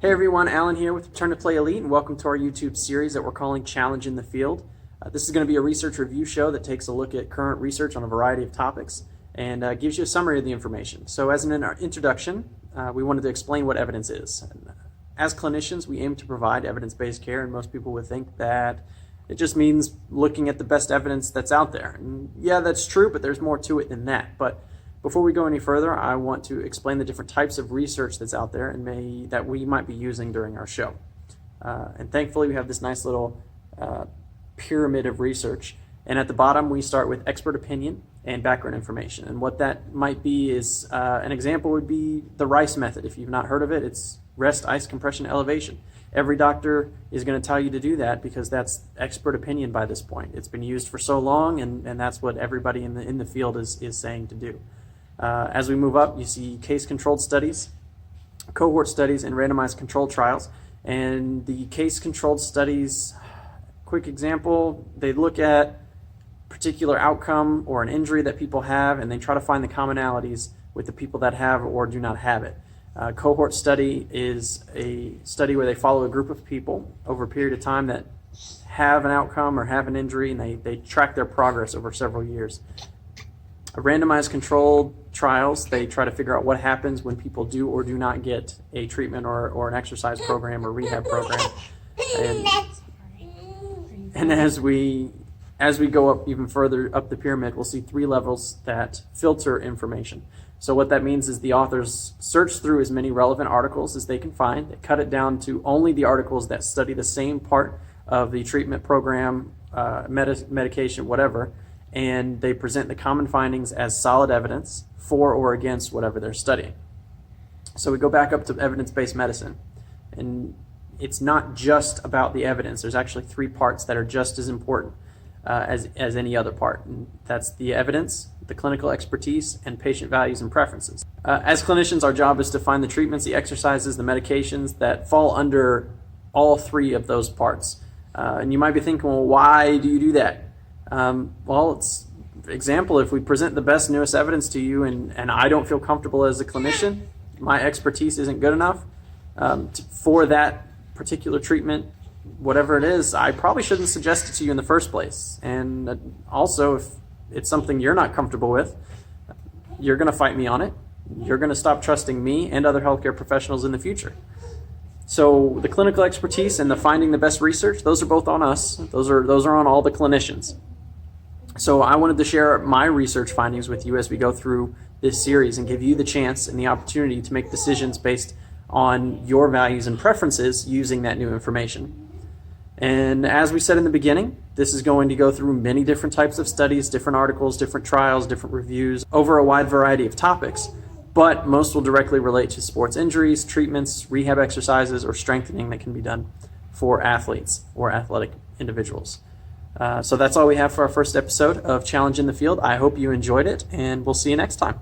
Hey everyone, Alan here with Return to Play Elite, and welcome to our YouTube series that we're calling Challenge in the Field. This is going to be a research review show that takes a look at current research on a variety of topics and gives you a summary of the information. So as an introduction, we wanted to explain what evidence is. As clinicians, we aim to provide evidence-based care, and most people would think that it just means looking at the best evidence that's out there. And yeah, that's true, but there's more to it than that. But before we go any further, I want to explain the different types of research that's out there and that we might be using during our show. And thankfully, we have this nice little pyramid of research. And at the bottom, we start with expert opinion and background information. And what that might be is, an example would be the RICE method. If you've not heard of it, it's rest, ice, compression, elevation. Every doctor is going to tell you to do that because that's expert opinion by this point. It's been used for so long, and that's what everybody in the field is saying to do. As we move up, you see case-controlled studies, cohort studies, and randomized controlled trials. And the case-controlled studies, quick example, they look at particular outcome or an injury that people have, and they try to find the commonalities with the people that have or do not have it. Cohort study is a study where they follow a group of people over a period of time that have an outcome or have an injury, and they track their progress over several years. Randomized controlled trials, they try to figure out what happens when people do or do not get a treatment or an exercise program or rehab program. And as we go up even further up the pyramid, we'll see three levels that filter information. So what that means is the authors search through as many relevant articles as they can find. They cut it down to only the articles that study the same part of the treatment program, medication, whatever, and they present the common findings as solid evidence for or against whatever they're studying. So we go back up to evidence-based medicine, and it's not just about the evidence. There's actually three parts that are just as important as any other part, and that's the evidence, the clinical expertise, and patient values and preferences. As clinicians, our job is to find the treatments, the exercises, the medications that fall under all three of those parts. And you might be thinking, well, why do you do that? Well, it's example, if we present the best, newest evidence to you and I don't feel comfortable as a clinician, my expertise isn't good enough for that particular treatment, whatever it is, I probably shouldn't suggest it to you in the first place. And also, if it's something you're not comfortable with, you're going to fight me on it. You're going to stop trusting me and other healthcare professionals in the future. So the clinical expertise and the finding the best research, those are both on us. Those are on all the clinicians. So I wanted to share my research findings with you as we go through this series and give you the chance and the opportunity to make decisions based on your values and preferences using that new information. And as we said in the beginning, this is going to go through many different types of studies, different articles, different trials, different reviews over a wide variety of topics, but most will directly relate to sports injuries, treatments, rehab exercises, or strengthening that can be done for athletes or athletic individuals. So that's all we have for our first episode of Challenge in the Field. I hope you enjoyed it, and we'll see you next time.